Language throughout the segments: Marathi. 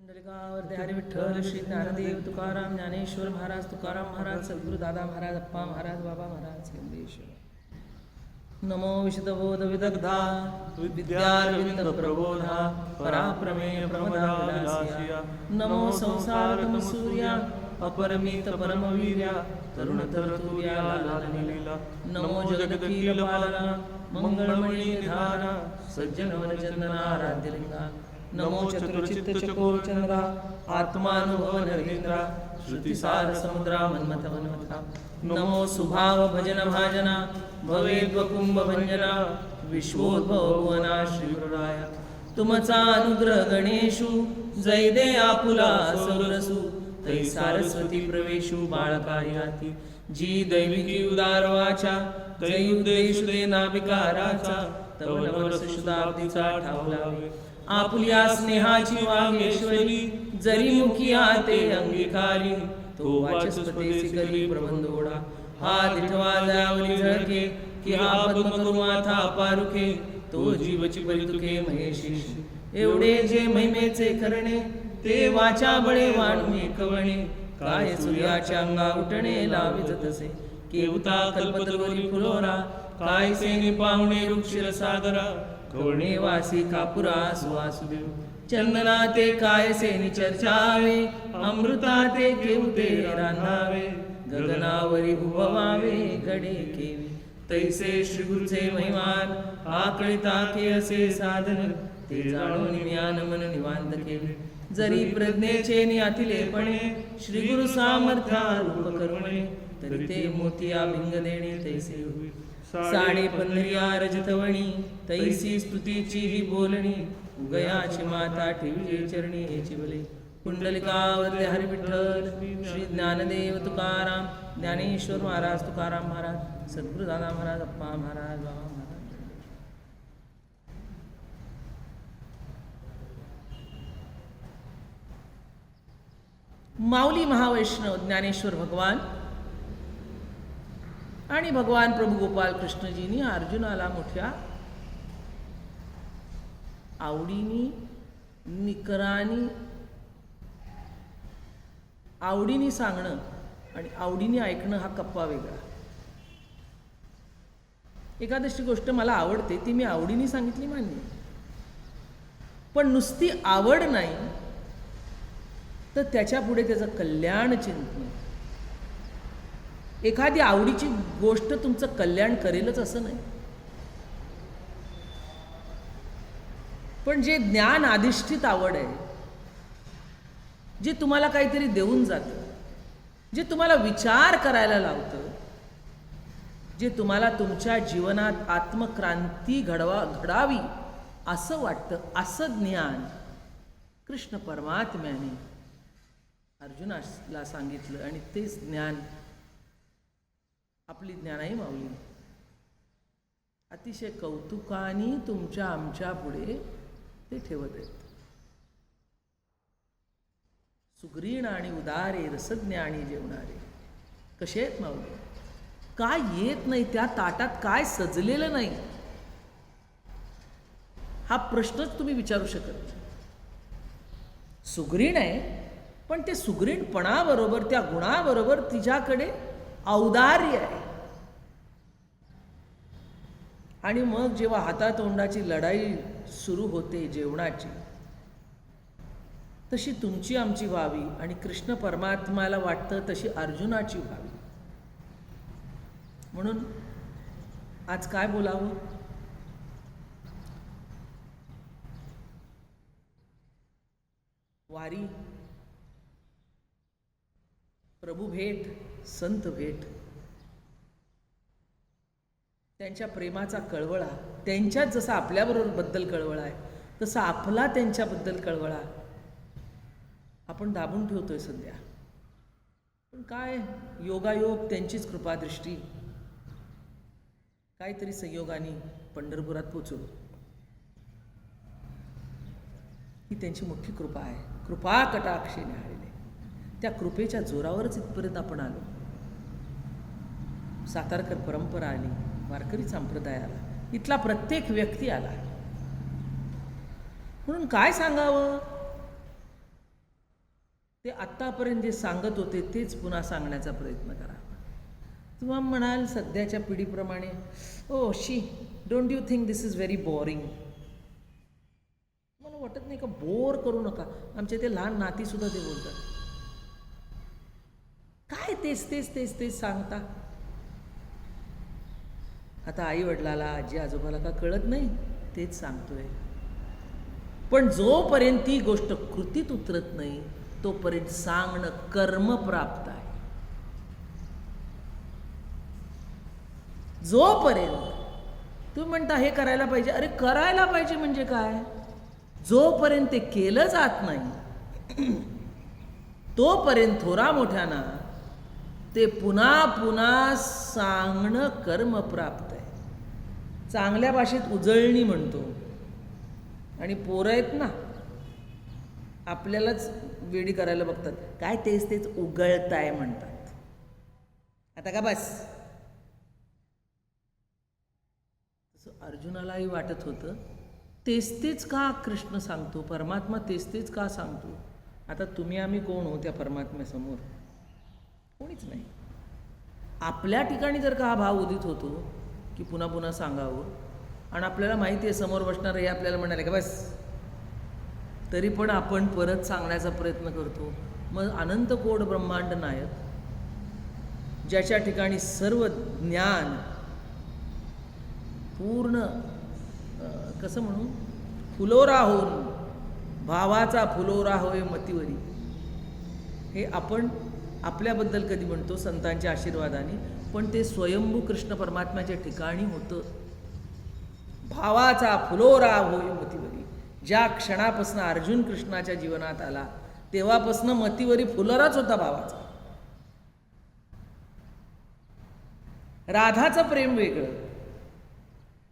पुंडलिकावरती हरी विठ्ठल श्री ज्ञानदेव तुकाराम ज्ञानेश्वर महाराज तुकाराम महाराज सद्गुरु दादा महाराज अप्पा महाराज बाबा महाराज नमो विशुद्धबोध विदग्धा विद्यारविंद प्रबोधा पराप्रमेय प्रमदा विलासिया नमो संसारतम सूर्या अपरमित परमवीर्या तरुण तरतुर्या लालनीला नमो जगदखिल पालना मंगळमणी निधाना सज्जन वनचंदना आराध्यलिंगा नमो चतुर्चित्त चकोर चंद्रा आत्मानुभव नरेंद्रा श्रुतिसार समुद्रा मन्मथ मन्मथा नमो सुभाव भजन भाजना भवेद्वकुंभ भंजना विश्वोद्भव भुवना श्रीगुरुराय तुमचा अनुग्रह गणेशु जय दे आपुला सरसु तै सारस्वती प्रवेशु बाळकाई हाती जी दैविकी उदार वाचा तै उद्देश दे नाविकाराचा तव नवरस शुद्धाब्दीचा ठावलावे आपुल्या स्नेहाची वागेश्वरी जरी मुखिया ते अंगीकारी तो वाचस्पतीसी करी प्रबंधोडा हा दिठवा जावली झळके की हा पद्म करू माथा पारुखे तो जीवची परितुके महेशी एवढे जे महिमेचे करणे ते वाचा बळे वाणू एकवणे काय सूर्याच्या अंगा उठणे लावित तसे केवता कल्पतरुवरी फुलोरा काय सेने पाहुणे वृक्षर सागरा कवणे वासी कापुरा सुवासुदेव चंदना ते काय सेनी चर्चावे अमृता ते केवते रांधावे गगनावरी उभवावे गडे केवी तैसे श्री गुरुचे महिमान आकळिता के असे साधन ते जाणून ज्ञान मन निवांत केले जरी प्रज्ञेचे नियातिलेपणे श्री गुरु सामर्थ्या रूप करुणे तरी ते मोतिया भिंग देणे तैसे होईल साडे पंधरिया रजतवणी तैसी स्तुतीची ही बोलणी उगयाची माता ठेवी चरणी हेची बले पुंडलिकावरले हरी विठ्ठल श्री ज्ञानदेव तुकाराम ज्ञानेश्वर महाराज तुकाराम महाराज सद्गुरु दादा महाराज अप्पा महाराज बाबा महाराज माऊली महावैष्णव ज्ञानेश्वर भगवान आणि भगवान प्रभू गोपाल कृष्णजींनी अर्जुनाला मोठ्या आवडीनी निकरानी आवडीनी सांगणं आणि आवडीनी ऐकणं हा कप्पा वेगळा. एखादी गोष्ट मला आवडते ती मी आवडीनी सांगितली मान्य, पण नुसती आवड नाही तर त्याच्या पुढे त्याचं कल्याण चिंतन. एखादी आवडीची गोष्ट तुमचं कल्याण करेलच असं नाही, पण जे ज्ञान अधिष्ठित आवड आहे, जे तुम्हाला काहीतरी देऊन जातं, जे तुम्हाला विचार करायला लावतं, जे तुम्हाला तुमच्या जीवनात आत्मक्रांती घडावी असं वाटतं, असं ज्ञान कृष्ण परमात्म्याने अर्जुनाला सांगितलं. आणि तेच ज्ञान आपली ज्ञानाई माऊली अतिशय कौतुकाने तुमच्या आमच्या पुढे ते ठेवत आहेत. सुग्रीण आणि उदारे रसज्ञ आणि जेवणारे कसे आहेत माऊली? काय येत नाही त्या ताटात, काय सजलेलं नाही हा प्रश्नच तुम्ही विचारू शकत नाही. सुग्रीण आहे, पण ते सुग्रीणपणाबरोबर त्या गुणाबरोबर तिच्याकडे औदार्य आहे. आणि मग जेव्हा हातातोंडाची लढाई सुरू होते जेवणाची, तशी तुमची आमची व्हावी आणि कृष्ण परमात्म्याला वाटतं तशी अर्जुनाची व्हावी. म्हणून आज काय बोलावं? वारी, प्रभू भेट, संत भेट, त्यांच्या प्रेमाचा कळवळा, त्यांच्यात जसा आपल्याबरोबर बद्दल कळवळा आहे तसा आपला त्यांच्याबद्दल कळवळा आपण दाबून ठेवतोय सध्या. पण काय योगायोग, त्यांचीच कृपादृष्टी, काहीतरी संयोगाने पंढरपुरात पोचलो ही त्यांची मोठी कृपा आहे. कृपा कटाक्षेने आलेले, त्या कृपेच्या जोरावरच इथपर्यंत आपण आलो. सातारकर परंपरा आली, वारकरी संप्रदाय आला, इथला प्रत्येक व्यक्ती आला. म्हणून काय सांगावं? ते आत्तापर्यंत जे सांगत होते तेच पुन्हा सांगण्याचा प्रयत्न करा. तुम्हा म्हणाल सध्याच्या पिढीप्रमाणे, oh she, don't you think this is very boring. मला वाटत नाही का बोर करू नका. आमचे ते लहान नातीसुद्धा ते बोलतात, काय तेच तेच तेच तेच सांगता. आता आई वडिलाला, आजी आजोबाला का कळत नाही, तेच सांगतोय. पण जोपर्यंत ती गोष्ट कृतीत उतरत नाही तोपर्यंत सांगणं कर्म प्राप्त आहे. जोपर्यंत तुम्ही म्हणता हे करायला पाहिजे, अरे करायला पाहिजे म्हणजे काय, जोपर्यंत ते केलं जात नाही तोपर्यंत थोरा मोठ्याना ते पुन्हा पुन्हा सांगणं कर्म प्राप्त आहे. चांगल्या भाषेत उजळणी म्हणतो. आणि पोरं आहेत ना, आपल्यालाच वेडी करायला बघतात, काय तेच तेच उगळताय म्हणतात. आता का बस. तसं अर्जुनालाही वाटत होतं, तेच तेच का कृष्ण सांगतो, परमात्मा तेच तेच का सांगतो. आता तुम्ही आम्ही कोण हो त्या परमात्म्यासमोर, कोणीच नाही. आपल्या ठिकाणी जर का हा भाव उदित होतो की पुन्हा पुन्हा सांगावं, आणि आपल्याला माहिती आहे समोर बसणार हे आपल्याला म्हणाले का बस, तरी पण आपण परत सांगण्याचा प्रयत्न करतो. मग अनंत कोट ब्रह्मांड नायक, ज्याच्या ठिकाणी सर्व ज्ञान पूर्ण कसं म्हणू, फुलोरा होऊन भावाचा फुलोरा होय मतिवरी, हे आपण आपल्याबद्दल कधी म्हणतो संतांच्या आशीर्वादाने, पण ते स्वयंभू कृष्ण परमात्म्याच्या ठिकाणी होतं. भावाचा फुलोरा होय मतिवरी. ज्या क्षणापासून अर्जुन कृष्णाच्या जीवनात आला तेव्हापासून मतिवरी फुलोराच होता भावाचा. राधाचं प्रेम वेगळं,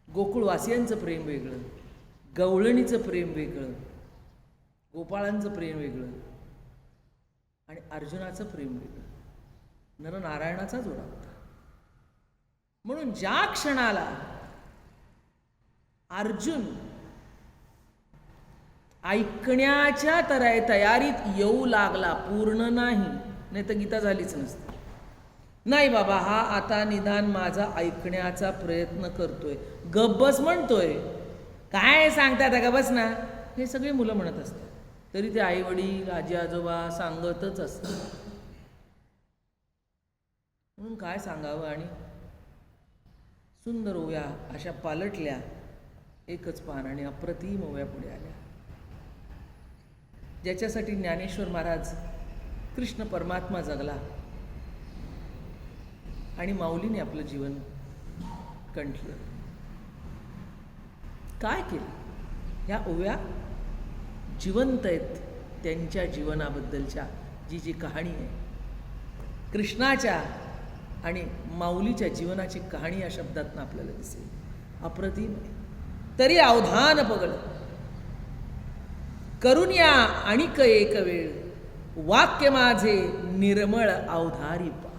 गोकुळवासियांचं प्रेम वेगळं, गवळणीचं प्रेम वेगळं, गोपाळांचं प्रेम वेगळं, आणि अर्जुनाचं प्रेम वेगळं. नरनारायणाचा जोडा होता. म्हणून ज्या क्षणाला अर्जुन ऐकण्याच्या तयारीत येऊ लागला, पूर्ण नाही तर गीता झालीच नसते. नाही बाबा, हा आता निदान माझा ऐकण्याचा प्रयत्न करतोय, गब्बस म्हणतोय, काय सांगतात गबस ना, हे सगळे मुलं म्हणत असतात. तरी ते आई वडील आजी आजोबा सांगतच असतात. म्हणून काय सांगावं. आणि सुंदर ओव्या अशा पालटल्या, एकच पान, आणि अप्रतिम ओव्या पुढे आल्या, ज्याच्यासाठी ज्ञानेश्वर महाराज कृष्ण परमात्मा जगला आणि माऊलीने आपलं जीवन कंठलं. काय केलं. ह्या ओव्या जिवंत आहेत त्यांच्या जीवनाबद्दलच्या, जी जी कहाणी आहे कृष्णाच्या आणि माऊलीच्या जीवनाची कहाणी या शब्दातनं आपल्याला दिसेल. अप्रतिम आहे. तरी अवधान पगड करून या आणिक एक वेळ, वाक्य माझे निर्मळ अवधारी पा.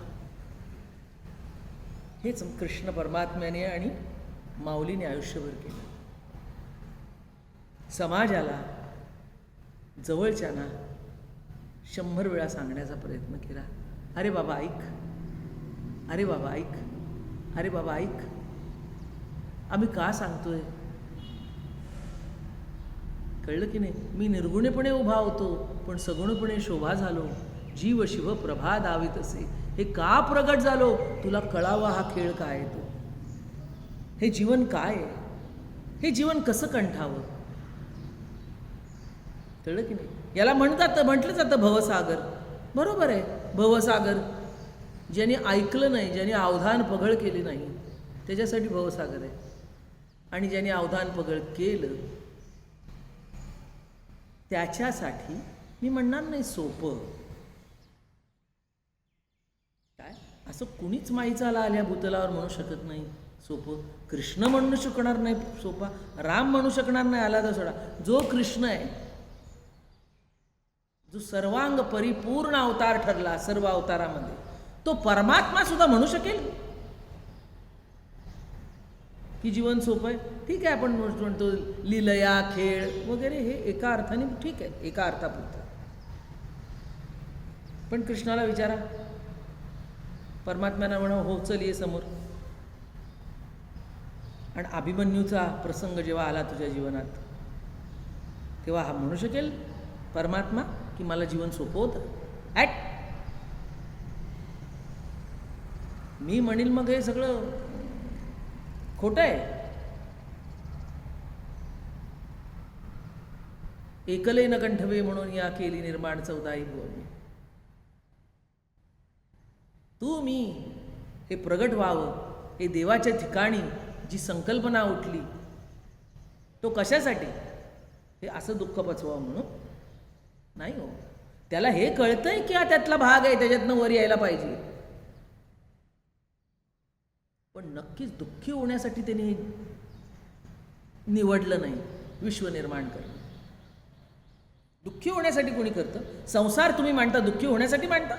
हेच कृष्ण परमात्म्याने आणि माऊलीने आयुष्यभर केलं. समाजाला, जवळच्यांना 100 वेळा सांगण्याचा प्रयत्न केला. अरे बाबा ऐक, अरे बाबा ऐक, अरे बाबा ऐक. आम्ही का सांगतोय कळलं की नाही. मी निर्गुणपणे उभा होतो पण सगुणपणे शोभा झालो, जीव शिव प्रभा दावित असे. हे का प्रगट झालो, तुला कळावा हा खेळ काय आहे तो. हे जीवन काय आहे, हे जीवन कसं कंठावं. कळलं की नाही. याला म्हटलं जातं भवसागर. बरोबर आहे, भवसागर. ज्यांनी ऐकलं नाही, ज्यांनी अवधान पगळ केली नाही, त्याच्यासाठी भवसागर आहे. आणि ज्यांनी अवधान पगळ केलं त्याच्यासाठी मी म्हणणार नाही सोपं. काय असं कुणीच माईचाला आल्या भूतलावर म्हणू शकत नाही सोपं. कृष्ण म्हणू शकणार नाही सोपा, राम म्हणू शकणार नाही आला तर सोडा. जो कृष्ण आहे, जो सर्वांग परिपूर्ण अवतार ठरला सर्व अवतारामध्ये, तो परमात्मा सुद्धा म्हणू शकेल की जीवन सोपं आहे. ठीक आहे, आपण म्हणतो लीलया खेळ वगैरे, हे एका अर्थाने ठीक आहे, एका अर्थापुरतं. पण कृष्णाला विचारा, परमात्म्याला म्हणा हो चल ये समोर. आणि अभिमन्यूचा प्रसंग जेव्हा आला तुझ्या जीवनात, तेव्हा हा म्हणू शकेल परमात्मा की मला जीवन सोपं होतं? मी म्हणील मग हे सगळं खोटं आहे. एकले न कंठवे म्हणून या केली निर्माण 14 भुवनी. तू मी हे प्रगट व्हावं, हे देवाच्या ठिकाणी जी संकल्पना उठली, तो कशासाठी? हे असं दुःख पचवावं म्हणून नाही हो. त्याला हे कळतंय की हा त्यातला भाग आहे, त्याच्यातनं वर यायला पाहिजे. पण नक्कीच दुःखी होण्यासाठी त्यांनी निवडलं नाही विश्व निर्माण करणं. दुःखी होण्यासाठी कोणी करतं? संसार तुम्ही मांडता दुःखी होण्यासाठी मांडता?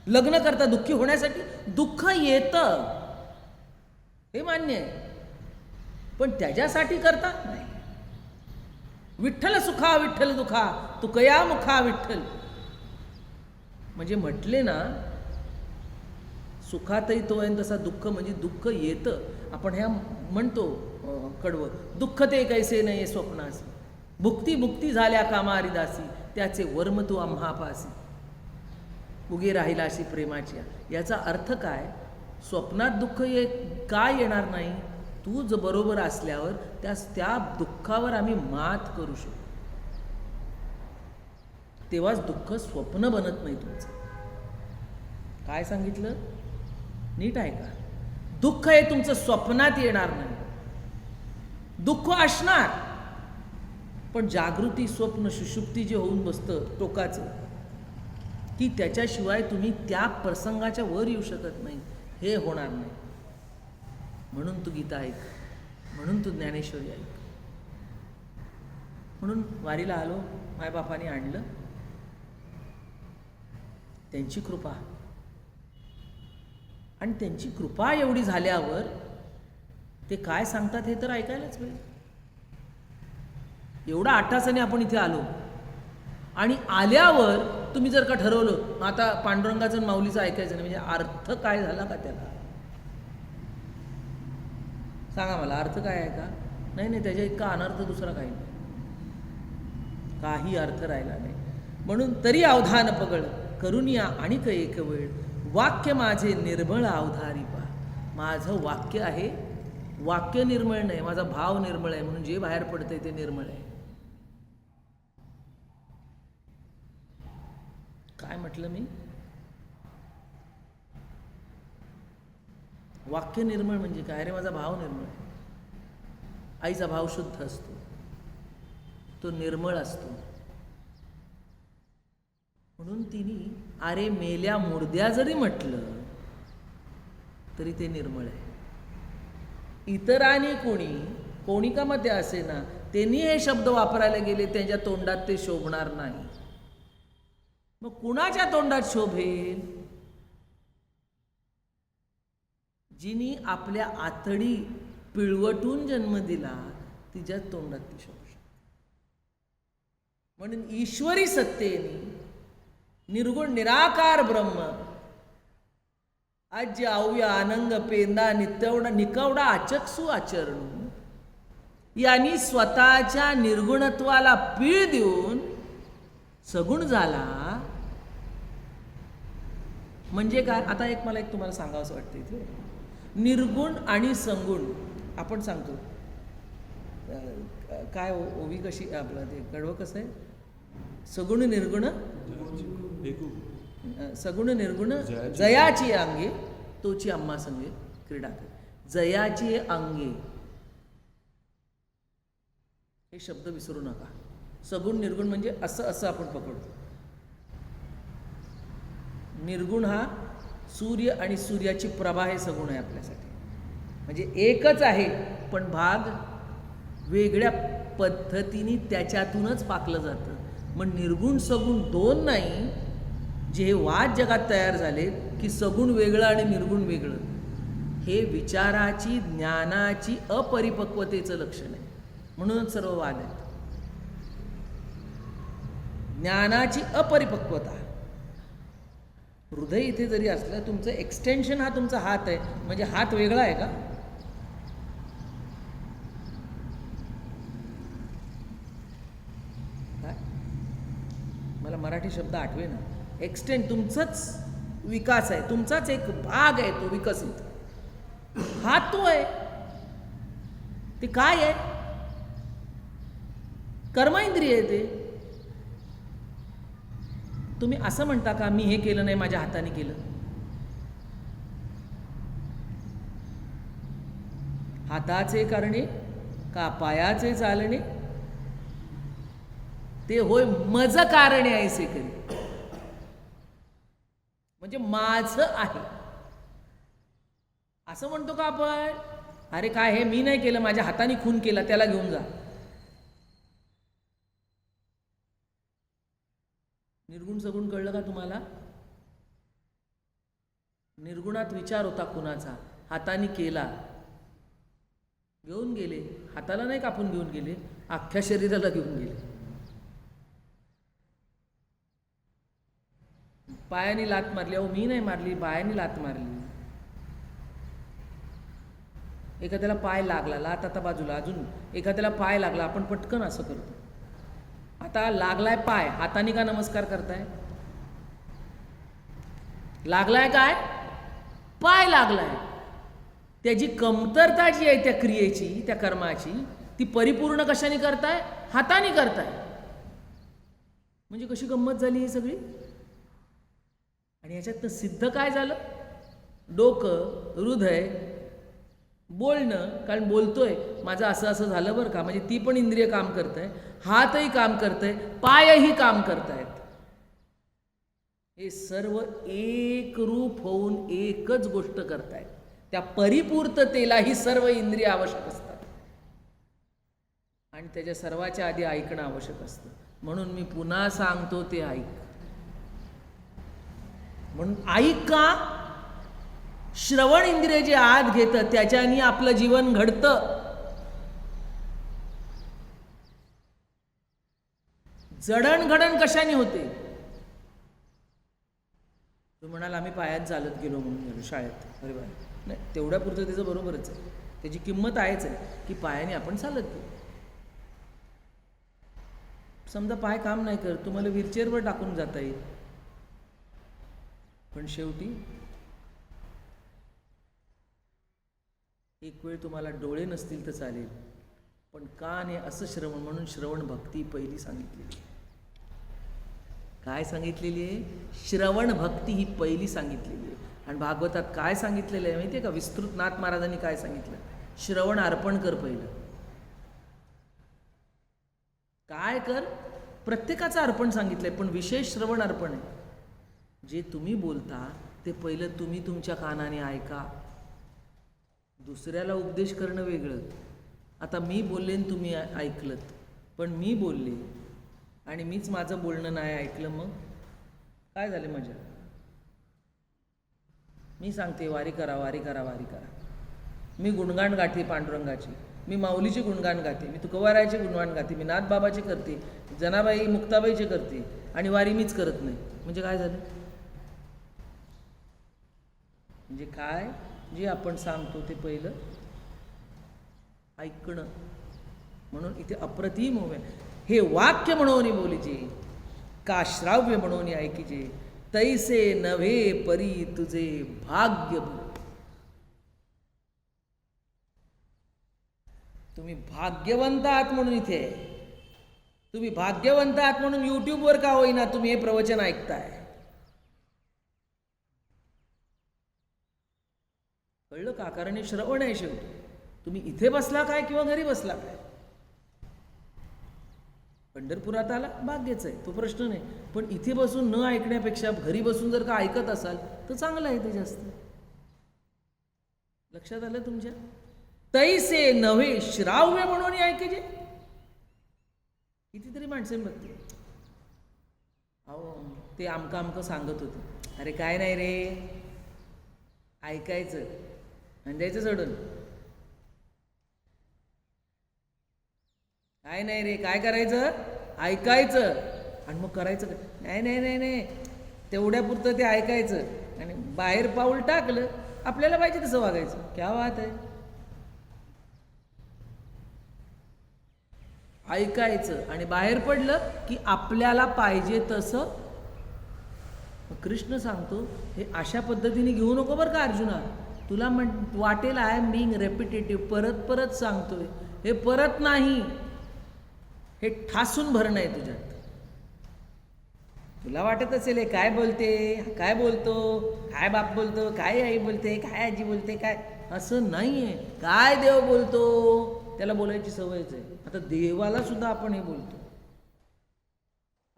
लग्न करता दुःखी होण्यासाठी? दुःख येतं हे मान्य आहे, पण त्याच्यासाठी करता नाही. विठ्ठल सुखा विठ्ठल दुखा तू कया मुखा विठ्ठल. म्हणजे म्हटले ना, सुखातही तो आहे तसा दुःख म्हणजे दुःख येतं. आपण ह्या म्हणतो कडवं, दुःख ते कैसे नाही स्वप्नासी, भुक्ती मुक्ती झाल्या कामारिदासी, त्याचे वर्म तू आम्हा पासी, उगे राहिला अशी प्रेमाची. याचा अर्थ काय? स्वप्नात दुःख का येणार नाही? तूच बरोबर असल्यावर त्या दुःखावर आम्ही मात करू शकतो. तेव्हाच दुःख स्वप्न बनत नाही तुमचं. काय सांगितलं? नीट आहे का? दुःख हे तुमचं स्वप्नात येणार नाही. दुःख असणार, पण जागृती स्वप्न सुषुप्ती जे होऊन बसतं टोकाचं, की त्याच्याशिवाय तुम्ही त्या प्रसंगाच्या वर येऊ शकत नाही. हे होणार नाही. म्हणून तू गीता ऐक, म्हणून तू ज्ञानेश्वरी ऐक. म्हणून वारीला आलो, मायबापाने आणलं, त्यांची कृपा. आणि त्यांची कृपा एवढी झाल्यावर ते काय सांगतात हे तर ऐकायलाच पाहिजे. एवढा आठासाने आपण इथे आलो, आणि आल्यावर तुम्ही जर का ठरवलं आता पांडुरंगाचं आणि माऊलीचं ऐकायचं नाही, म्हणजे अर्थ काय झाला का त्याला? सांगा मला, अर्थ काय आहे का? नाही, त्याच्या इतका अनर्थ दुसरा काही नाही, काही अर्थ राहिला नाही. म्हणून तरी अवधान पगळ करून या आणि एक वेळ, वाक्य माझे निर्मळ अवधारी पा. माझं वाक्य आहे, वाक्य निर्मळ नाही, माझा भाव निर्मळ आहे. म्हणून जे बाहेर पडतंय ते निर्मळ आहे. काय म्हटलं मी? वाक्य निर्मळ म्हणजे काय? अरे माझा भाव निर्मळ आहे. आईचा भाव शुद्ध असतो, तो निर्मळ असतो. म्हणून तिने अरे मेल्या मुर्द्या जरी म्हटलं तरी ते निर्मळ आहे. इतरांनी कोणी का मध्ये असे ना, त्यांनी हे शब्द वापरायला गेले, त्यांच्या तोंडात ते शोभणार नाही. मग कुणाच्या तोंडात शोभेल? जिनी आपल्या आतडी पिळवटून जन्म दिला, तिच्या तोंडात ती शोभू शकते. म्हणून ईश्वरी सत्तेने निर्गुण निराकार ब्रह्म आज्य अव्य आनंद पेंदा नित्यवडा निकवडा आचक्षु आचरणू यांनी स्वतःच्या निर्गुणत्वाला पीळ देऊन सगुण झाला. म्हणजे काय? आता मला तुम्हाला सांगावं असं वाटतं इथे, निर्गुण आणि सगुण आपण सांगतो. काय ओवी कशी आपलं ते कडवं कसं आहे? सगुण निर्गुण सगुण निर्गुण जयाची अंगे तोची आम्हा संगे क्रीडा कर. जयाची अंगे हे शब्द विसरू नका. सगुण निर्गुण म्हणजे असं आपण पकडतो. निर्गुण हा सूर्य आणि सूर्याची प्रभा हे सगुण आहे आपल्यासाठी. म्हणजे एकच आहे, पण भाग वेगळ्या पद्धतीने त्याच्यातूनच पाकलं जातं. मग निर्गुण सगुण दोन नाही. जे हे वाद जगात तयार झाले की सगुण वेगळं आणि निर्गुण वेगळं, हे विचाराची ज्ञानाची अपरिपक्वतेचं लक्षण आहे. म्हणूनच सर्व वाद आहेत. ज्ञानाची अपरिपक्वता. हृदय इथे जरी असलं, तुमचं एक्सटेन्शन हा तुमचा हात आहे, म्हणजे हात वेगळा आहे का? काय मला मराठी शब्द आठवे ना. एक्सटेंड तुमचंच विकास आहे, तुमचाच एक भाग आहे तो विकसित. हात तो आहे, ते काय आहे? कर्मेंद्रिय आहे ते. तुम्ही असं म्हणता का मी हे केलं नाही, माझ्या हाताने केलं? हाताचे करणे का पायाचे चालणे, ते होय मज कारणे ऐसे करी, म्हणजे माझं आहे असं म्हणतो का आपण? अरे काय हे मी नाही केलं, माझ्या हाताने खून केला, त्याला घेऊन जा. निर्गुण सगुण कळलं का तुम्हाला? निर्गुणात विचार होता कुणाचा, हाताने केला, घेऊन गेले. हाताला नाही कापून घेऊन गेले, अख्ख्या शरीराला घेऊन गेले. पायाने लात मारली, अहो मी नाही मारली, पायाने लात मारली. एखाद्याला पाय लागला, लात आता बाजूला, अजून एखाद्याला पाय लागला, आपण पटकन असं करतो. आता लागलाय पाय, हाताने का नमस्कार करताय? लागलाय काय? पाय लागलाय. त्याची कमतरता जी आहे त्या क्रियेची, त्या कर्माची, ती परिपूर्ण कशाने करताय? हाताने करताय. म्हणजे कशी गंमत झाली ही सगळी. आणि याच्यात सिद्ध काय झालं? डोकं, हृदय, बोलणं, कारण बोलतोय माझं असं असं झालं बरं का, म्हणजे ती पण इंद्रिय काम करतंय, हातही काम करतंय, पायही काम करतायत. हे सर्व एक रूप होऊन एकच गोष्ट करतायत. त्या परिपूर्ततेला ही सर्व इंद्रिय आवश्यक असतात आणि त्याच्या सर्वाच्या आधी ऐकणं आवश्यक असतं. म्हणून मी पुन्हा सांगतो ते ऐक. म्हणून ऐका. श्रवण इंद्रिय जे आत घेतं त्याच्यानी आपलं जीवन घडतं. जडणघडण कशाने होते? तू म्हणाल आम्ही पायात चालत गेलो म्हणून गेलो शाळेत. अरे बाय, नाही, तेवढ्या पुरतं त्याचं बरोबरच आहे. त्याची किंमत आहेच आहे की पायाने आपण चालत गेलो. समजा पाय काम नाही करत, तुम्हाला व्हीलचेअरवर टाकून जाता येईल, पण शेवटी एक वेळ तुम्हाला डोळे नसतील तर चालेल, पण कान हे असं श्रवण, म्हणून श्रवण भक्ती पहिली सांगितलेली. काय सांगितलेली आहे? श्रवण भक्ती ही पहिली सांगितलेली आहे. आणि भागवतात काय सांगितलेलं आहे माहिती आहे का? विस्तृत नाथ महाराजांनी काय सांगितलं? श्रवण अर्पण कर पहिलं. काय कर? प्रत्येकाचं अर्पण सांगितलंय, पण विशेष श्रवण अर्पण आहे. जे तुम्ही बोलता ते पहिलं तुम्ही तुमच्या कानाने ऐका. दुसऱ्याला उपदेश करणं वेगळं. आता मी बोलले आणि तुम्ही ऐकलत, पण मी बोलले आणि मीच माझं बोलणं नाही ऐकलं, मग काय झाले मजा? मी सांगते वारी करा, वारी करा, वारी करा. मी गुणगान गाते पांडुरंगाची, मी माऊलीची गुणगान गाते, मी तुकोबारायचे गुणगान गाते, मी नाथबाबाचे करते, जनाबाई मुक्ताबाईचे करते, आणि वारी मीच करत नाही. म्हणजे काय झालं? म्हणजे काय? जे आपण सांगतो ते पहिलं ऐकणं. म्हणून इथे अप्रतिम उभे हे वाक्य म्हणून बोलीचे, का श्राव्य म्हणून ऐकीचे, तैसे नव्हे परी तुझे भाग्य. तुम्ही भाग्यवंत आहात म्हणून इथे, तुम्ही भाग्यवंत आहात म्हणून युट्यूबवर का होईना तुम्ही हे प्रवचन ऐकताय. कळलं का? कारण हे श्रवण आहे. शेवटी तुम्ही इथे बसला काय किंवा घरी बसला काय, पंढरपुरात आला भाग्यच आहे, तो प्रश्न नाही. पण इथे बसून न ऐकण्यापेक्षा घरी बसून जर का ऐकत असाल तर चांगलं आहे ते जास्त. लक्षात आलं तुमच्या? तैसे नव्हे श्राव्य म्हणून ऐकायचे. कितीतरी माणसे बघते, अहो ते आमकं आमकं सांगत होते. अरे काय नाही रे, ऐकायचं आणि द्यायचं सोडून. काय नाही रे, काय करायचं? ऐकायचं आणि मग करायचं. नाही नाही नाही नाही, तेवढ्यापुरतं ते ऐकायचं आणि बाहेर पाऊल टाकलं आपल्याला पाहिजे तसं वागायचं. क्या बात आहे. ऐकायचं आणि बाहेर पडलं की आपल्याला पाहिजे तसं. कृष्ण सांगतो हे अशा पद्धतीने घेऊ नको बरं का अर्जुना. तुला वाटेल आय एम बिंग रेपिटेटिव्ह, परत परत सांगतोय. हे परत नाही, हे ठासून भरणं आहे तुझ्यात. तुला वाटत असेल हे काय बोलते, काय बोलतो, काय बाप बोलतो, काय आई बोलते, काय आजी बोलते, काय. असं नाही आहे. काय देव बोलतो त्याला बोलायची सवयच आहे. आता देवाला सुद्धा आपण हे बोलतो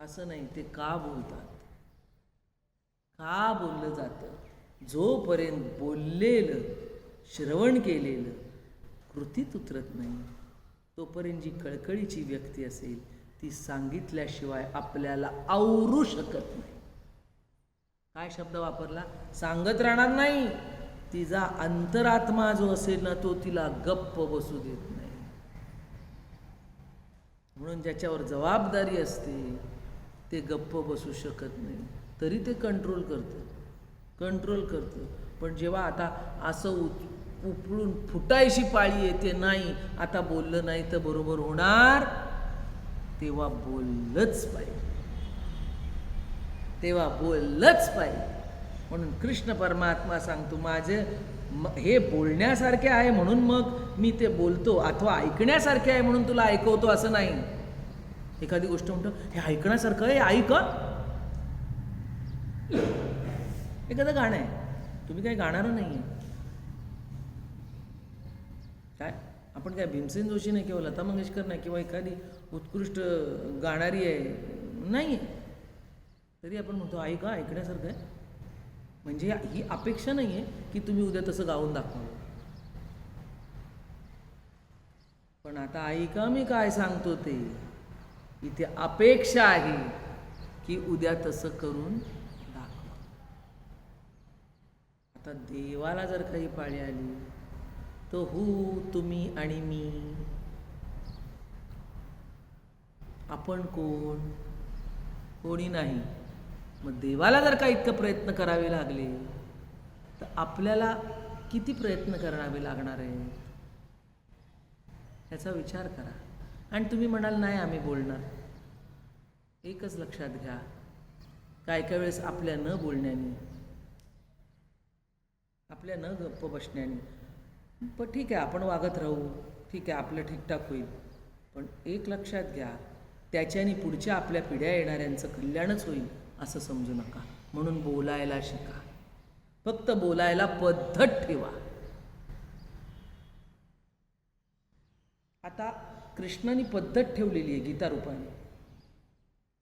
असं नाही. ते का बोलतात, का बोललं जातं. जोपर्यंत बोललेलं, श्रवण केलेलं कृतीत उतरत नाही तोपर्यंत जी कळकळीची व्यक्ती असेल ती सांगितल्याशिवाय आपल्याला आवरू शकत नाही. काय शब्द वापरला, सांगत राहणार नाही. तिचा अंतरात्मा जो असेल ना तो तिला गप्प बसू देत नाही. म्हणून ज्याच्यावर जबाबदारी असते ते गप्प बसू शकत नाही. तरी ते कंट्रोल करतं. पण जेव्हा आता असं उपळून फुटायची पाळी येते, नाही आता बोललं नाही तर बरोबर होणार, तेव्हा बोललंच पाहिजे. म्हणून कृष्ण परमात्मा सांगतो माझे हे बोलण्यासारखे आहे म्हणून मग मी ते बोलतो, अथवा ऐकण्यासारखे आहे म्हणून तुला ऐकवतो असं नाही. एखादी गोष्ट म्हणतो हे ऐकण्यासारखं आहे, ऐक. एखादं गाणं आहे, तुम्ही काही गाणारं नाही आहे काय. आपण काय भीमसेन जोशी नाही किंवा लता मंगेशकर नाही किंवा एखादी उत्कृष्ट गाणारी आहे नाही, तरी आपण म्हणतो ऐका, ऐकण्यासारखं आहे. म्हणजे ही अपेक्षा नाही आहे की तुम्ही उद्या तसं गाऊन दाखवा. पण आता ऐका मी काय सांगतो ते. इथे अपेक्षा आहे की उद्या तसं करून दाखवा. आता देवाला जर काही पाळी आली तो तुम्ही आणि मी, आपण कोणी नाही. मग देवाला जर का इतकं प्रयत्न करावे लागले तर आपल्याला किती प्रयत्न करावे लागणार आहे याचा विचार करा. आणि तुम्ही म्हणाल नाही आम्ही बोलणार. एकच लक्षात घ्या, काय काय वेळेस आपल्या न बोलण्याने, आपल्या न गप्प बसण्याने, पण ठीक आहे आपण वागत राहू, ठीक आहे आपलं ठीकठाक होईल. पण एक लक्षात घ्या, त्याच्याने पुढच्या आपल्या पिढ्या येणाऱ्यांचं कल्याणच होईल असं समजू नका. म्हणून बोलायला शिका. फक्त बोलायला पद्धत ठेवा. आता कृष्णाने पद्धत ठेवलेली आहे गीता रूपाने,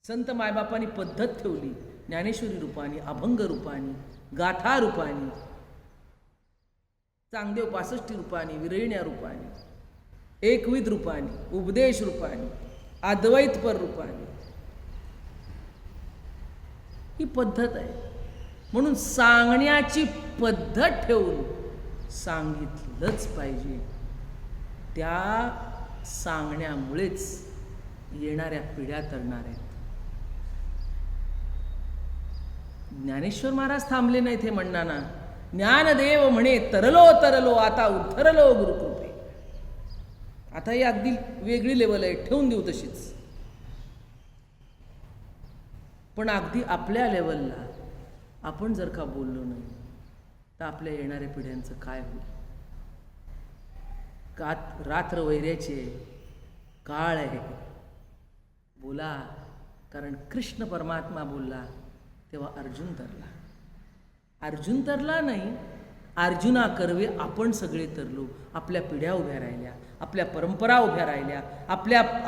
संत मायबापांनी पद्धत ठेवली ज्ञानेश्वरी रूपाने, अभंग रूपाने, गाथा रूपाने, चांगदेव 65 रूपाने, विरळण्या रूपाने, एकविध रूपाने, उपदेश रूपाने, अद्वैतपर रूपाने. ही पद्धत आहे. म्हणून सांगण्याची पद्धत ठेवून सांगितलंच पाहिजे. त्या सांगण्यामुळेच येणाऱ्या पिढ्या तरणार आहेत. ज्ञानेश्वर महाराज थांबले नाहीत हे म्हणताना. ज्ञानदेव म्हणे तरलो आता उद्धरलो गुरुकृपे. आता ही अगदी वेगळी लेवल आहे, ठेवून देऊ तशीच. पण अगदी आपल्या लेवलला आपण जर का बोललो नाही तर आपल्या येणाऱ्या पिढ्यांचं काय होईल. का रात्र वैऱ्याची आहे, काळ आहे. बोला, कारण कृष्ण परमात्मा बोलला तेव्हा अर्जुन तरला नाही, अर्जुना कर्वे आपण सगळे तरलो. आपल्या पिढ्या उभ्या राहिल्या, आपल्या परंपरा उभ्या राहिल्या,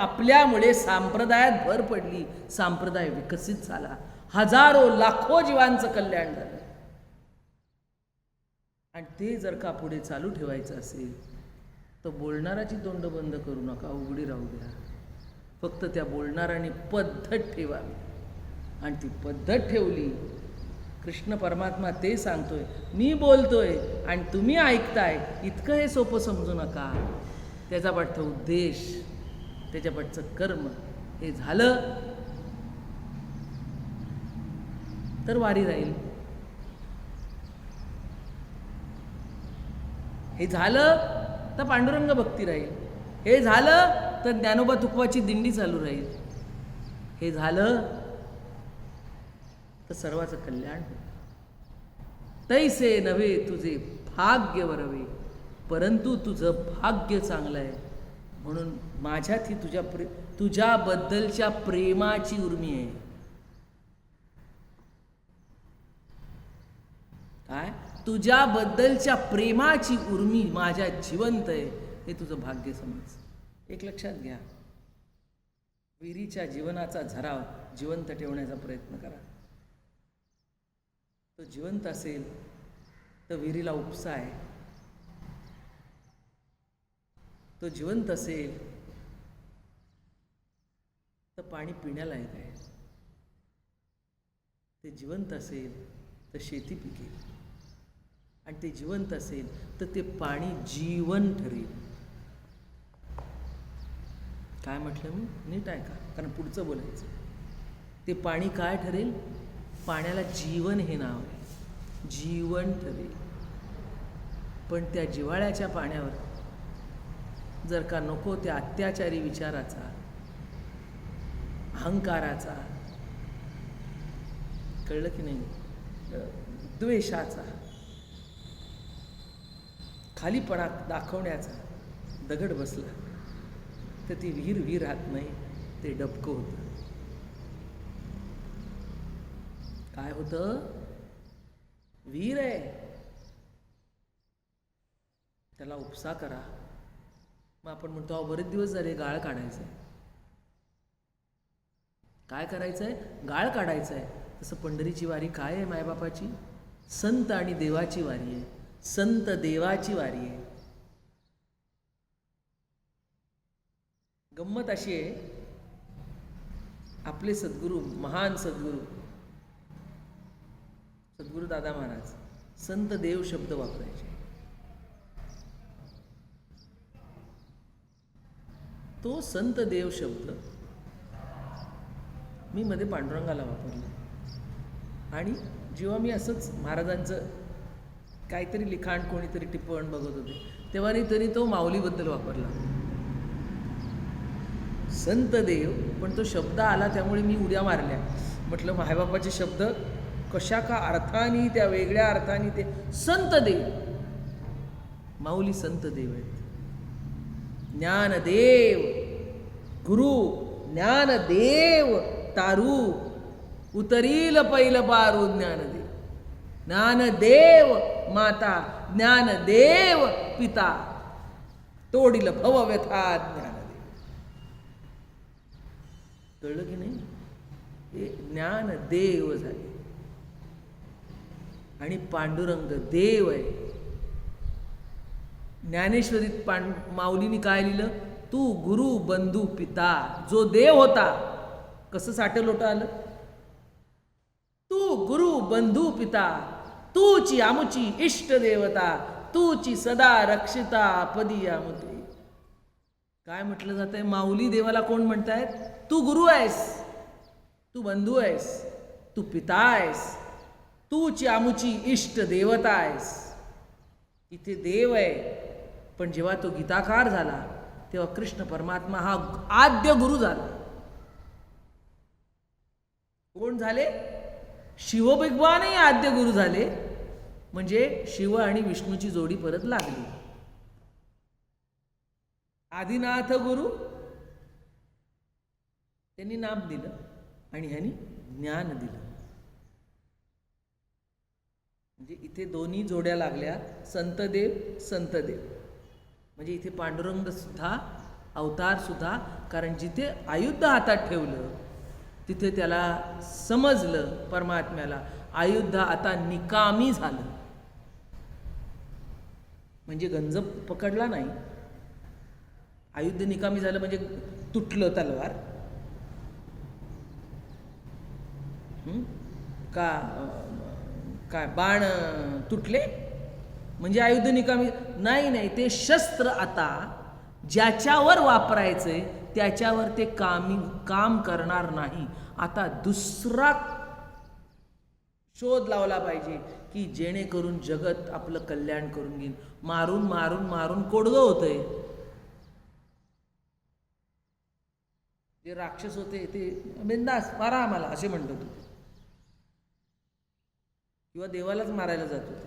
आपल्यामुळे संप्रदायात भर पडली, संप्रदाय विकसित झाला, हजारो लाखो जीवांचं कल्याण झालं. आणि ते जर का पुढे चालू ठेवायचं असेल तर बोलणाराची तोंड बंद करू नका, उघडी राहू द्या. फक्त त्या बोलणाऱ्याने पद्धत ठेवावी. आणि ती पद्धत ठेवली, कृष्ण परमात्मा ते सांगतोय, मी बोलतोय आणि तुम्ही ऐकताय, इतकं हे सोपं समजू नका. त्याचा पाठचा उद्देश, त्याच्या पाठचं कर्म हे झालं तर वारी राहील. हे झालं तर पांडुरंग भक्ती राहील. हे झालं तर ज्ञानोबा तुकवाची दिंडी चालू राहील. हे झालं तर सर्वांचं कल्याण होईल. तैसे नव्हे तुझे भाग्य वरवे, परंतु तुझं भाग्य चांगलं आहे म्हणून माझ्यात ही तुझ्याबद्दलच्या प्रेमाची उर्मी आहे. काय? तुझ्याबद्दलच्या प्रेमाची उर्मी माझ्यात जिवंत आहे, हे तुझं भाग्य समज. एक लक्षात घ्या, विहिरीच्या जीवनाचा झराव जिवंत ठेवण्याचा प्रयत्न करा. तो जिवंत असेल तर विहिरीला उपसा आहे. तो जिवंत असेल तर पाणी पिण्याला येत आहे. ते जिवंत असेल तर शेती पिकेल. आणि ते जिवंत असेल तर ते पाणी जीवन ठरेल. काय म्हटलं मी? नीट ऐका, कारण पुढचं बोलायचं. ते पाणी काय ठरेल? पाण्याला जीवन हे नाव आहे. जीवन ठरेल. पण त्या जिव्हाळ्याच्या पाण्यावर जर का नको त्या अत्याचारी विचाराचा, अहंकाराचा, कळलं की नाही, द्वेषाचा, खालीपणा दाखवण्याचा दगड बसला तर ती विहीर राहत नाही, ते डबकं होतं. काय होतं? विहीर आहे, त्याला उपसा करा. मग आपण म्हणतो अहो बरेच दिवस झाले गाळ काढायचंय. काय करायचंय? गाळ काढायचंय. तसं पंढरीची वारी काय आहे मायबापाची? संत आणि देवाची वारी आहे. संत देवाची वारी आहे. गंमत अशी आहे, आपले सद्गुरू, महान सद्गुरू दादा महाराज संत देव शब्द वापरायचे. तो संत देव शब्द मी मध्ये पांडुरंगाला वापरला. आणि जेव्हा मी असंच महाराजांचं काहीतरी लिखाण, कोणीतरी टिप्पण बघत होते, तेव्हा तरी तो माऊलीबद्दल वापरला, संत देव. पण तो शब्द आला त्यामुळे मी उड्या मारल्या. म्हटलं मायबापाचे शब्द कशा का अर्थाने, त्या वेगळ्या अर्थाने ते संत देव. माऊली संत देव आहेत. ज्ञानदेव गुरु, ज्ञानदेव तारू, उतरील पैल पारू ज्ञानदेव. ज्ञानदेव माता, ज्ञानदेव पिता, तोडील भव व्यथा ज्ञानदेव. कळलं की नाही? हे ज्ञानदेव झाले. आणि पांडुरंग देव आहे. ज्ञानेश्वरीत माऊलीने काय लिहिलं? तू गुरु बंधू पिता. जो देव होता, कसं साठं लोटं आलं? तू गुरु बंधू पिता, तूची आमुची इष्ट देवता, तूची सदा रक्षिता पदी आमुते. काय म्हटलं जातंय? माऊली देवाला कोण म्हणतायत? तू गुरु आहेस, तू बंधू आहेस, तू पिता आहेस, तूची आमुची इष्ट देवता आहेस. इथे देव आहे. पण जेव्हा तो गीताकार झाला तेव्हा कृष्ण परमात्मा हा आद्य गुरु झाला. कोण झाले? शिवभगवानही आद्य गुरु झाले. म्हणजे शिव आणि विष्णूची जोडी परत लागली. आदिनाथ गुरु त्यांनी नाम दिलं आणि ह्यांनी ज्ञान दिलं. म्हणजे इथे दोन्ही जोड्या लागल्या, संतदेव संतदेव. म्हणजे इथे पांडुरंग सुद्धा, अवतार सुद्धा. कारण जिथे आयुध हातात ठेवलं तिथे त्याला समजलं परमात्म्याला आयुध आता निकामी झालं. म्हणजे गंज पकडला नाही, आयुध निकामी झालं म्हणजे तुटलं तलवार का काय बाण तुटले म्हणजे आयुध निकामी नाही. नाही, ते शस्त्र आता ज्याच्यावर वापरायचंय त्याच्यावर ते काम करणार नाही. आता दुसरा शोध लावला पाहिजे की जेणेकरून जगत आपलं कल्याण करून घेईल. मारून मारून मारून कोडगं होतंय. जे राक्षस होते ते बिंदास मारा आम्हाला असे म्हणत होते, किंवा देवालाच मारायला जात होते.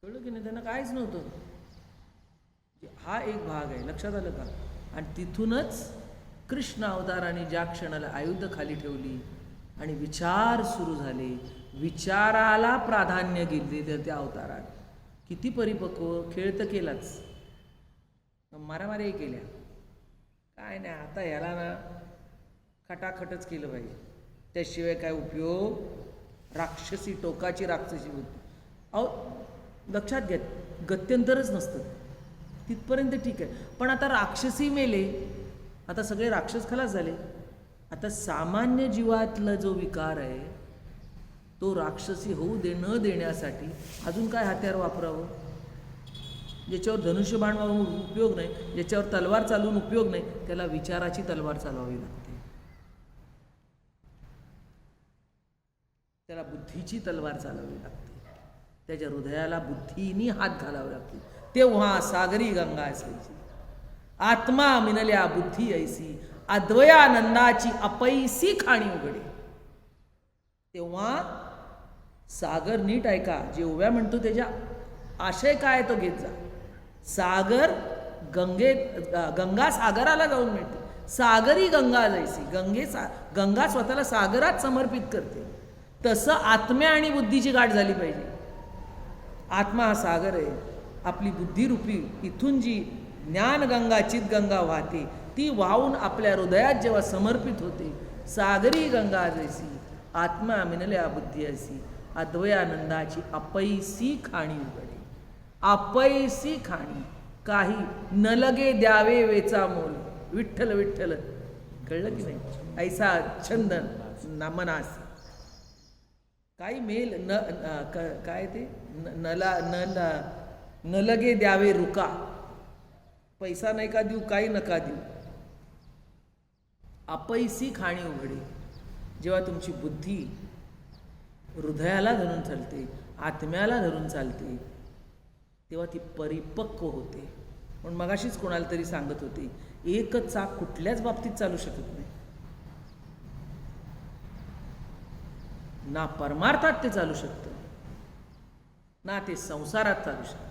कळलं की नाही? त्यांना काहीच नव्हतं. हा एक भाग आहे, लक्षात आलं का? आणि तिथूनच कृष्ण अवताराने ज्या क्षणाला आयुध खाली ठेवली आणि विचार सुरू झाले, विचाराला प्राधान्य दिले त्या अवतारात. किती परिपक्व खेळ तर केलाच, मारामाऱ्याही केल्या. काय नाही, आता ह्याला ना खटाखटच केलं पाहिजे, त्याशिवाय काय उपयोग. राक्षसी टोकाची राक्षसी होती. अहो लक्षात घ्या, गत्यंतरच नसतं तिथपर्यंत ठीक आहे. पण आता राक्षसी मेले, आता सगळे राक्षस खलास झाले. आता सामान्य जीवातला जो विकार आहे तो राक्षसी होऊ न देण्यासाठी अजून काय हत्यार वापरावं? ज्याच्यावर धनुष्यबाण वाहून उपयोग नाही, ज्याच्यावर तलवार चालवून उपयोग नाही, त्याला विचाराची तलवार चालवावी लागते. त्याला बुद्धीची तलवार चालवावी लागते. त्याच्या हृदयाला बुद्धीनी हात घालावे लागते. तेव्हा सागरी गंगा असायची. आत्मा मिनल्या बुद्धी ऐसी, अद्वयानंदाची अपैसी खाणी उघडे. तेव्हा सागर, नीट ऐका, जे उभ्या म्हणतो त्याच्या आशय काय तो घेत जा. सागर गंगा सागराला जाऊन मिळते. सागरी गंगा जैसी, गंगा स्वतःला सागरात समर्पित करते. तसं आत्म्या आणि बुद्धीची गाठ झाली पाहिजे. आत्मा हा सागर आहे. आपली बुद्धिरूपी इथून जी ज्ञानगंगा चितगंगा वाहते, ती वाहून आपल्या हृदयात जेव्हा समर्पित होते, सागरी गंगा जैसी आत्मा मिनल्या बुद्धी असी, अद्वयानंदाची अपैसी खाणी उघडे. अपैसी खाणी, काही न लगे द्यावे वेचा मोल. विठ्ठल विठ्ठल, कळलं की नाही? ऐसा छंद मनास काही मेल न काय ते न लगे द्यावे रुका. पैसा नाही का देऊ, काही नका देऊ. अपैसी खाणी उघडे. जेव्हा तुमची बुद्धी हृदयाला धरून चालते, आत्म्याला धरून चालते, तेव्हा ती परिपक्व होते. पण मगाशीच कोणाला तरी सांगत होते, एक चाक कुठल्याच बाबतीत चालू शकत नाही. ना परमार्थात ते चालू शकतं, ना ते संसारात चालू शकतं.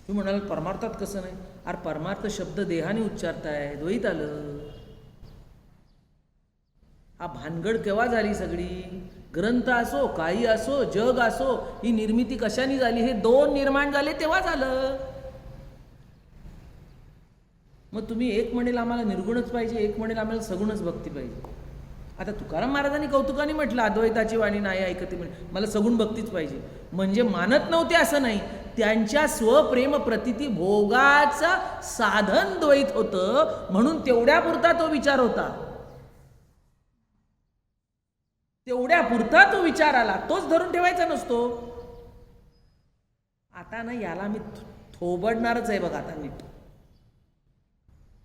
तुम्ही म्हणाल परमार्थात कसं नाही? अरे परमार्थ शब्द देहाने उच्चारताय, द्वैत आलं. हा भानगड केव्हा झाली सगळी? ग्रंथ असो, काही असो, जग असो, ही निर्मिती कशाने झाली? हे दोन निर्माण झाले तेव्हा झालं. मग तुम्ही एक म्हणेल आम्हाला निर्गुणच पाहिजे, एक म्हणेल आम्हाला सगुणच भक्ती पाहिजे. आता तुकाराम महाराजांनी कौतुकाने म्हटलं, अद्वैताची वाणी नाही ऐकते, मला सगुण भक्तीच पाहिजे. म्हणजे मानत नव्हते असं नाही, त्यांच्या स्वप्रेम प्रतिती भोगाचं साधन द्वैत होतं, म्हणून तेवढ्यापुरता तो विचार होता. तेवढ्या पुरता तो विचार आला, तोच धरून ठेवायचा नसतो. आता ना याला मी थोबडणारच आहे बघा. आता नीट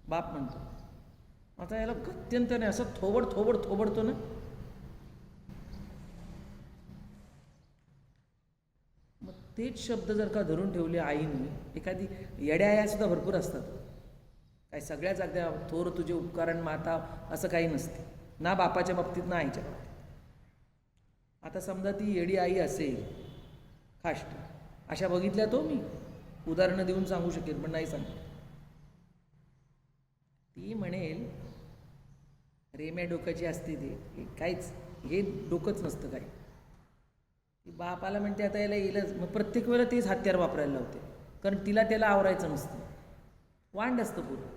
बाप म्हणतो, आता याला गत्यंतर नाही, असं थोबडतो ना. मग तेच शब्द जर का धरून ठेवले आईने, एखादी येड्या आया सुद्धा भरपूर असतात. काय सगळ्याच अगद्या थोर तुझे उपकारण माता असं काही नसते, ना बापाच्या बाबतीत ना आईच्या बाबतीत. आता समजा ती येडी आई असेल खाष्ट, अशा बघितल्या तो मी उदाहरणं देऊन सांगू शकेल, पण नाही सांगत. ती म्हणेल रेम्या डोक्याची असते ते, काहीच हे डोकंच नसतं काही. ती बापाला म्हणते आता याला येईलच, मग प्रत्येक वेळेला तेच हत्यार वापरायला लावते, कारण तिला त्याला आवरायचं नसतं, वांड असतं पुरं.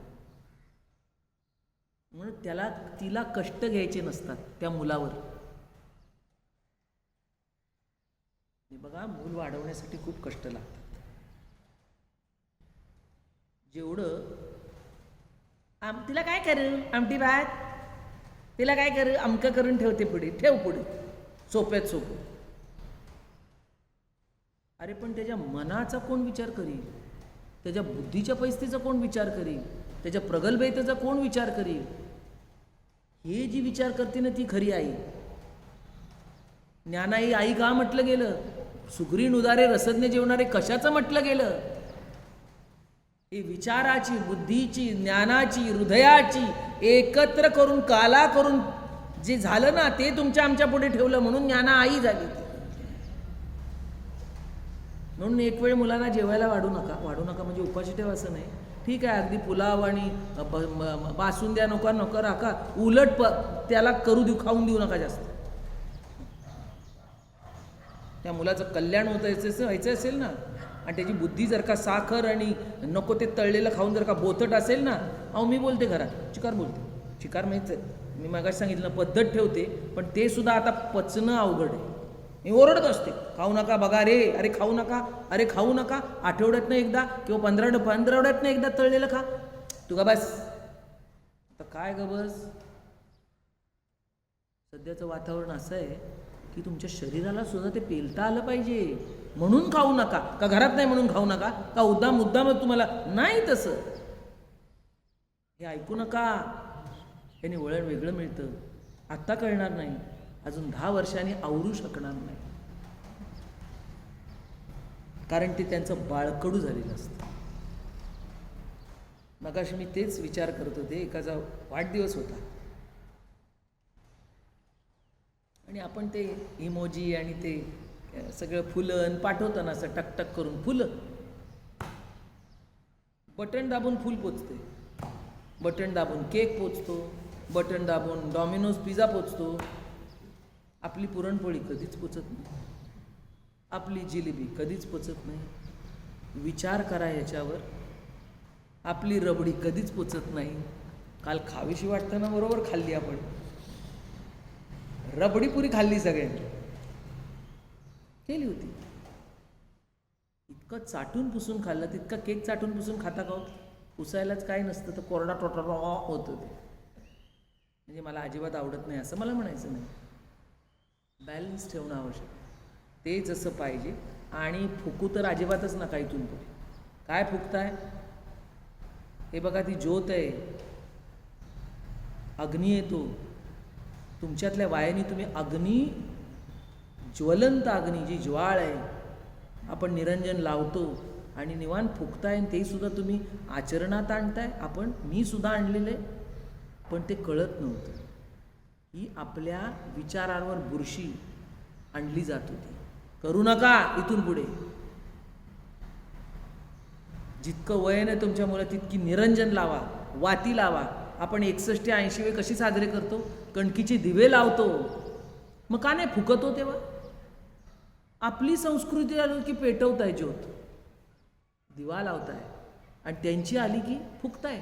म्हणून तिला कष्ट घ्यायचे नसतात त्या मुलावर. बघा, मूल वाढवण्यासाठी खूप कष्ट लागतात. जेवढं तिला काय करू आमटी भात, तिला काय करू अमकं करून ठेवते, ठेव पुढे सोप्यात सोपं. अरे पण त्याच्या मनाचा कोण विचार करील? त्याच्या बुद्धीच्या परिस्थितीचा कोण विचार करील? त्याच्या प्रगल्भतेचा कोण विचार करील? हे जी विचार करते ना ती खरी आई. ज्ञानाई आई का म्हटलं गेलं? सुग्रीण उदारे रसज्ञ जेवणारे कशाचं म्हटलं गेलं? ही विचाराची, बुद्धीची, ज्ञानाची, हृदयाची एकत्र करून काला करून जे झालं ना ते तुमच्या आमच्या पुढे ठेवलं म्हणून ज्ञाना आई झाली. म्हणून एक वेळ मुलांना जेवायला वाढू नका म्हणजे उपाशी ठेवा असं नाही. ठीक आहे, अगदी पुलाव आणि बासुंद्या नको राखा, उलट त्याला करू देऊ, खाऊन देऊ नका जास्त. त्या मुलाचं कल्याण व्हायचं असेल ना, आणि त्याची बुद्धी जर का साखर आणि नको ते तळलेलं खाऊन जर का बोथट असेल ना, अहो मी बोलते घरात चिकार बोलते, चिकार माहिती मी मागाशी सांगितलं ना, पद्धत ठेवते, पण ते सुद्धा आता पचणं अवघड आहे. मी ओरडत असते, खाऊ नका बघा रे, अरे खाऊ नका, आठवड्यातनं एकदा किंवा 15 एकदा तळलेलं खा. तू का बस, आता काय ग बस. सध्याचं वातावरण असं आहे की तुमच्या शरीराला सुद्धा ते पेलता आलं पाहिजे म्हणून खाऊ नका, का घरात नाही म्हणून खाऊ नका, का मुद्दाम तुम्हाला नाही. तसं हे ऐकू नका. याने वळण वेगळं मिळतं, आत्ता कळणार नाही, अजून 10 वर्षांनी आवरू शकणार नाही, कारण ते त्यांचं बाळकडू झालेलं असतं. मगाशी मी तेच विचार करत होते. एकाचा वाढदिवस होता आणि आपण ते इमोजी आणि ते सगळं फुलं पाठवतं ना, असं टकटक करून फुलं, बटन दाबून फुल पोचते, बटन दाबून केक पोचतो, बटन दाबून डॉमिनोज पिझ्झा पोचतो. आपली पुरणपोळी कधीच पोचत नाही, आपली जिलेबी कधीच पोचत नाही. विचार करा याच्यावर. आपली रबडी कधीच पोचत नाही. काल खावीशी वाटतं ना, बरोबर खाल्ली आपण, रबडी पुरी खाल्ली, सगळ्यांनी केली होती. इतकं चाटून पुसून खाल्लं, तितका केक चाटून पुसून खाता का? पुसायलाच काय नसतं, तर कोरडा टोटरा होतं ते. म्हणजे मला अजिबात आवडत नाही असं मला म्हणायचं नाही. बॅलन्स ठेवणं आवश्यक, ते जसं पाहिजे. आणि फुकू तर अजिबातच नका इथून पुढे. काय फुकताय? हे बघा, ती ज्योत आहे, अग्नी येतो तुमच्यातल्या वायाने, तुम्ही अग्नी, ज्वलंत अग्नी, जी ज्वाळ आहे, आपण निरंजन लावतो आणि निवांत फुकताय, आणि ते सुद्धा तुम्ही आचरणात आणताय. मी सुद्धा आणलेलं आहे, पण ते कळत नव्हतं. ही आपल्या विचारांवर बुरशी आणली जात होती. करू नका इथून पुढे. जितकं वय नाही तुमच्या मुलं तितकी निरंजन लावा, वाती लावा. आपण 61-80 कशी साजरे करतो? कणकीचे दिवे लावतो. मग का नाही फुकतो? तेव्हा आपली संस्कृती आली की पेटवताय ज्योत, दिवा लावताय, आणि त्यांची आली की फुकताय.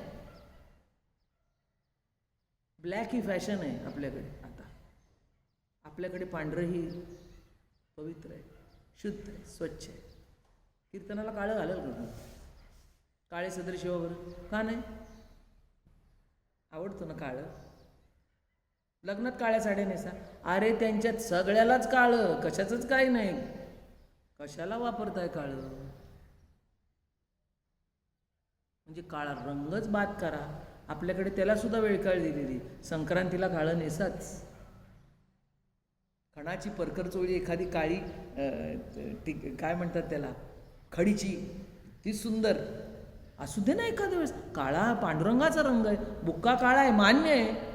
ब्लॅक ही फॅशन आहे आपल्याकडे आता. आपल्याकडे पांढरं ही पवित्र आहे, शुद्ध आहे, स्वच्छ आहे. कीर्तनाला काळं घालेल का? काळे सदर शिवावर का नाही? आवडतं ना काळं. लग्नात काळ्या साड्या नेसा. अरे त्यांच्यात सगळ्यालाच काळं, कशाचंच काही नाही. कशाला वापरताय काळं? म्हणजे काळा रंगच बाद करा. आपल्याकडे त्याला सुद्धा वेळ काळ दिलेली. संक्रांतीला काळं नेसाच. खणाची परकर चोळी एखादी काळी काय म्हणतात त्याला, खडीची, ती सुंदर असू दे ना एखाद्या वेळेस. काळा पांडुरंगाचा रंग आहे, बुक्का काळा आहे, मान्य आहे.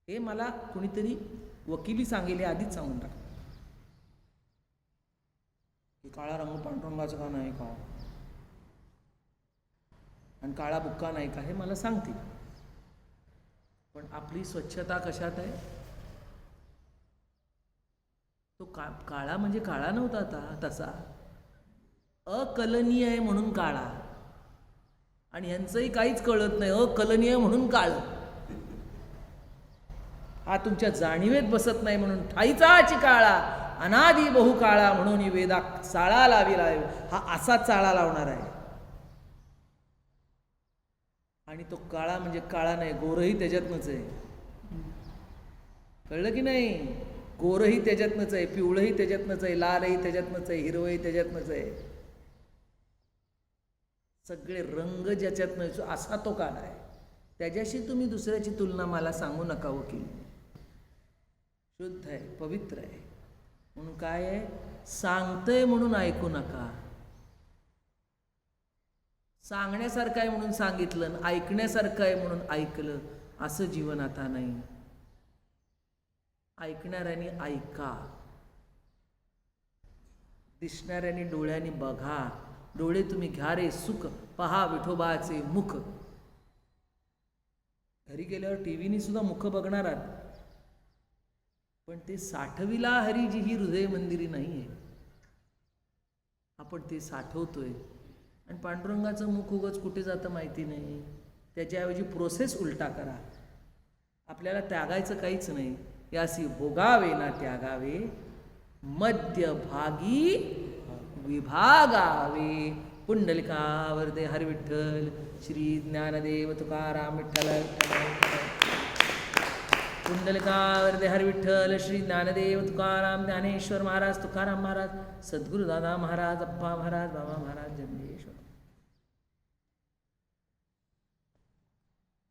हे मला कुणीतरी वकिली सांगेल, आधीच सांगून टाक की काळा रंग पांडुरंगाचा का नाही का, आणि काळा बुक्का नाही का, हे मला सांगतील. पण आपली स्वच्छता कशात आहे? तो काळा म्हणजे काळा नव्हता आता तसा, अकलनीय आहे म्हणून काळा. आणि यांचंही काहीच कळत नाही, अकलनीय म्हणून काळ. हा तुमच्या जाणीवेत बसत नाही म्हणून ठाईचाची काळा, अनादी बहु काळा म्हणून वेदा चाळा लाविला. हा असा चाळा लावणार आहे. आणि तो काळा म्हणजे काळा नाही, गोरही त्याच्यातनंच आहे. कळलं की नाही? गोरही त्याच्यातनंच आहे, पिवळंही त्याच्यातनंच आहे, लालही त्याच्यातनंच आहे, हिरवंही त्याच्यातनंच आहे. सगळे रंग ज्याच्यातनं असा तो काळा आहे. त्याच्याशी तुम्ही दुसऱ्याची तुलना मला सांगू नका वकील. शुद्ध आहे, पवित्र आहे. म्हणून काय आहे, सांगतंय म्हणून ऐकू नका. सांगण्यासारखं आहे म्हणून सांगितलं, ऐकण्यासारखं आहे म्हणून ऐकलं, असं जीवन आता नाही. ऐकणाऱ्यांनी ऐका, दिसणाऱ्यांनी डोळ्यांनी बघा. डोळे तुम्ही घ्या रे सुख, पहा विठोबाचे मुख. घरी गेल्यावर टीव्हीनी सुद्धा मुख बघणार आहात, पण ते साठविला हरीजी ही हृदय मंदिरी नाही आहे. आपण ते साठवतोय आणि पांडुरंगाचं मुख उगाच कुठे जातं माहिती नाही. त्याच्याऐवजी प्रोसेस उलटा करा. आपल्याला त्यागायचं काहीच नाही. यासी भोगावे ना त्यागावे, मध्यभागी विभागावे. पुंडलिकावरदे हरी विठ्ठल, श्री ज्ञानदेव तुकाराम विठ्ठल. पुंडलिकावरदे हरी विठ्ठल, श्री ज्ञानदेव तुकाराम, ज्ञानेश्वर महाराज, तुकाराम महाराज, सद्गुरुदादा महाराज, अप्पा महाराज, बाबा महाराज, जन्मे.